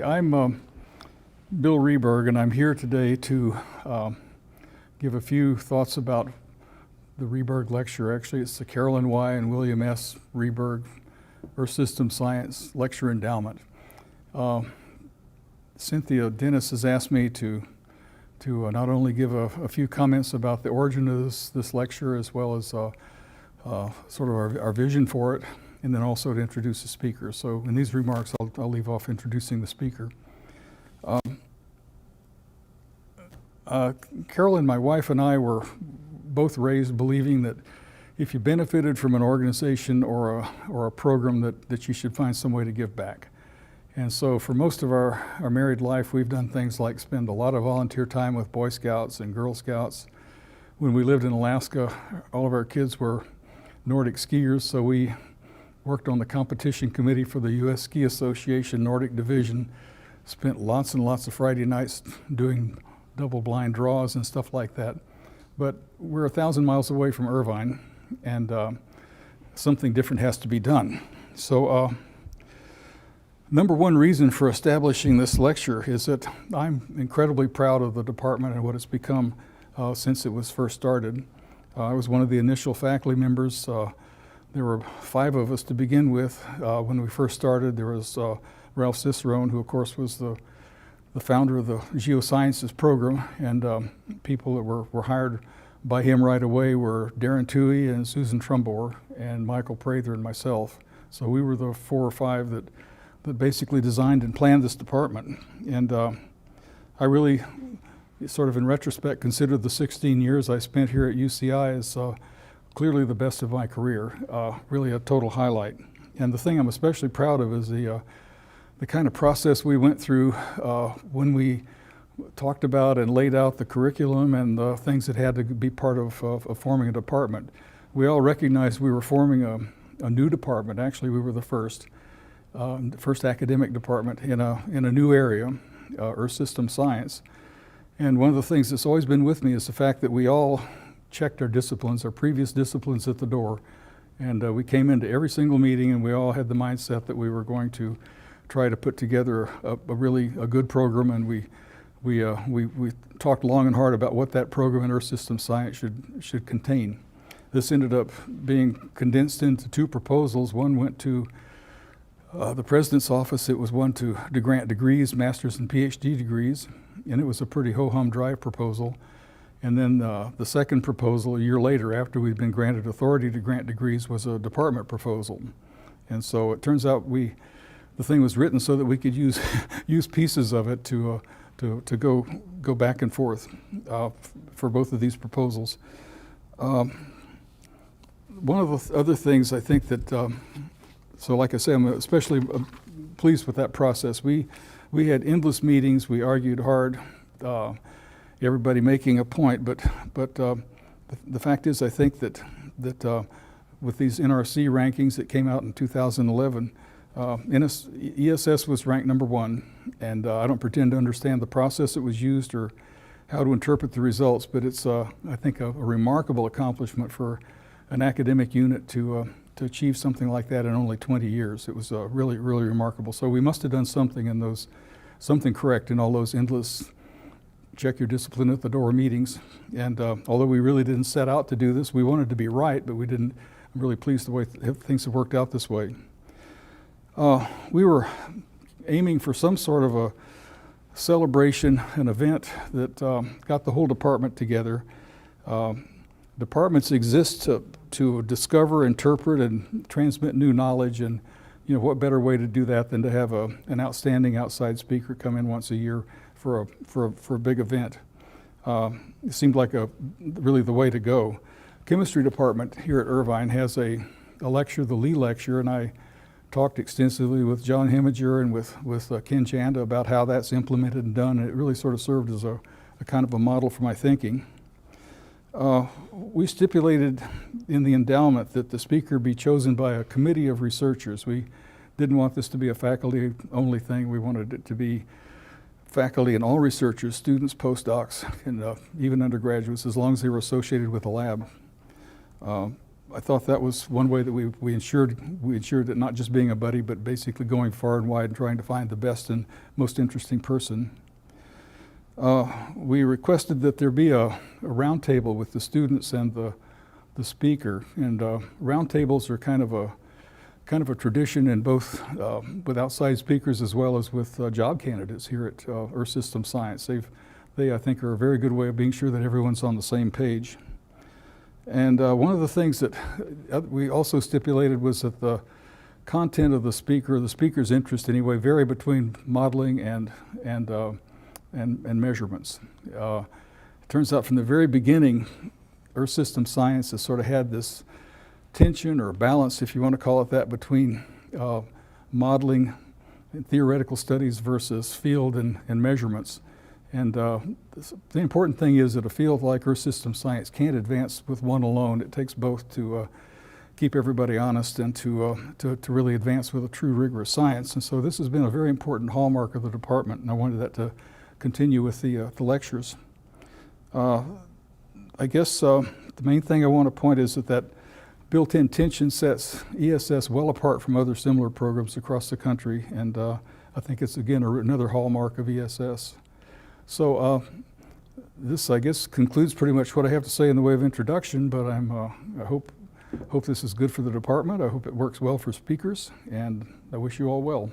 I'm Bill Reeburgh, and I'm here today to give a few thoughts about the Reeburgh lecture. Actually, it's the Carolyn Y. and William S. Reeburgh Earth System Science Lecture Endowment. Cynthia Dennis has asked me to not only give a few comments about the origin of this lecture, as well as sort of our vision for it, and then also to introduce the speaker. So in these remarks, I'll leave off introducing the speaker. Carolyn, my wife, and I were both raised believing that if you benefited from an organization or a program that you should find some way to give back. And so for most of our married life, we've done things like spend a lot of volunteer time with Boy Scouts and Girl Scouts. When we lived in Alaska, all of our kids were Nordic skiers, so we worked on the competition committee for the U.S. Ski Association Nordic Division, spent lots and lots of Friday nights doing double-blind draws and stuff like that. But we're 1,000 miles away from Irvine, and something different has to be done. So number one reason for establishing this lecture is that I'm incredibly proud of the department and what it's become since it was first started. I was one of the initial faculty members. There were 5 of us to begin with. When we first started, there was Ralph Cicerone, who of course was the founder of the geosciences program, and people that were hired by him right away were Darren Toohey and Susan Trumbore and Michael Prather and myself. So we were the 4 or 5 that basically designed and planned this department. And I really, sort of in retrospect, consider the 16 years I spent here at UCI as clearly the best of my career, really a total highlight. And the thing I'm especially proud of is the kind of process we went through when we talked about and laid out the curriculum and the things that had to be part of forming a department. We all recognized we were forming a new department. Actually, we were the first academic department in a new area, Earth System Science. And one of the things that's always been with me is the fact that we all checked our disciplines, our previous disciplines at the door. And we came into every single meeting, and we all had the mindset that we were going to try to put together a really good program. And we talked long and hard about what that program in Earth System Science should contain. This ended up being condensed into 2 proposals. One went to the president's office. It was one to grant degrees, master's and PhD degrees, and it was a pretty ho-hum dry proposal. And then the second proposal, a year later, after we'd been granted authority to grant degrees, was a department proposal. And so it turns out the thing was written so that we could use pieces of it to go back and forth for both of these proposals. One of the other things I think that, so like I say, I'm especially pleased with that process. We had endless meetings. We argued hard. Everybody making a point, but the fact is, I think that with these NRC rankings that came out in 2011, ESS was ranked number 1, and I don't pretend to understand the process that was used or how to interpret the results, but it's I think a remarkable accomplishment for an academic unit to achieve something like that in only 20 years. It was really, really remarkable. So we must have done something correct in all those endless check your discipline at the door meetings. And although we really didn't set out to do this, we wanted to be right, but we didn't. I'm really pleased the way things have worked out this way. We were aiming for some sort of a celebration, an event that got the whole department together. Departments exist to discover, interpret, and transmit new knowledge, and what better way to do that than to have an outstanding outside speaker come in once a year for a big event. It seemed like really the way to go. Chemistry department here at Irvine has a lecture, the Lee Lecture, and I talked extensively with John Heminger and with Ken Chanda about how that's implemented and done, and it really sort of served as a kind of a model for my thinking. We stipulated in the endowment that the speaker be chosen by a committee of researchers. We didn't want this to be a faculty-only thing. We wanted it to be faculty and all researchers, students, postdocs, and even undergraduates, as long as they were associated with the lab. I thought that was one way that we ensured it not just being a buddy, but basically going far and wide and trying to find the best and most interesting person. We requested that there be a roundtable with the students and the speaker, and roundtables are kind of a tradition in both with outside speakers as well as with job candidates here at Earth System Science. They I think are a very good way of being sure that everyone's on the same page. And one of the things that we also stipulated was that the content of the speaker's interest anyway, vary between modeling and measurements. It turns out from the very beginning, Earth System Science has sort of had this tension or balance, if you want to call it that, between modeling and theoretical studies versus field and measurements. And the important thing is that a field like Earth System Science can't advance with one alone. It takes both to keep everybody honest and to really advance with a true rigorous science. And so this has been a very important hallmark of the department, and I wanted that to continue with the lectures. I guess the main thing I want to point is that built-in tension sets ESS well apart from other similar programs across the country, and I think it's again another hallmark of ESS. So this, I guess, concludes pretty much what I have to say in the way of introduction, but I hope this is good for the department. I hope it works well for speakers, and I wish you all well.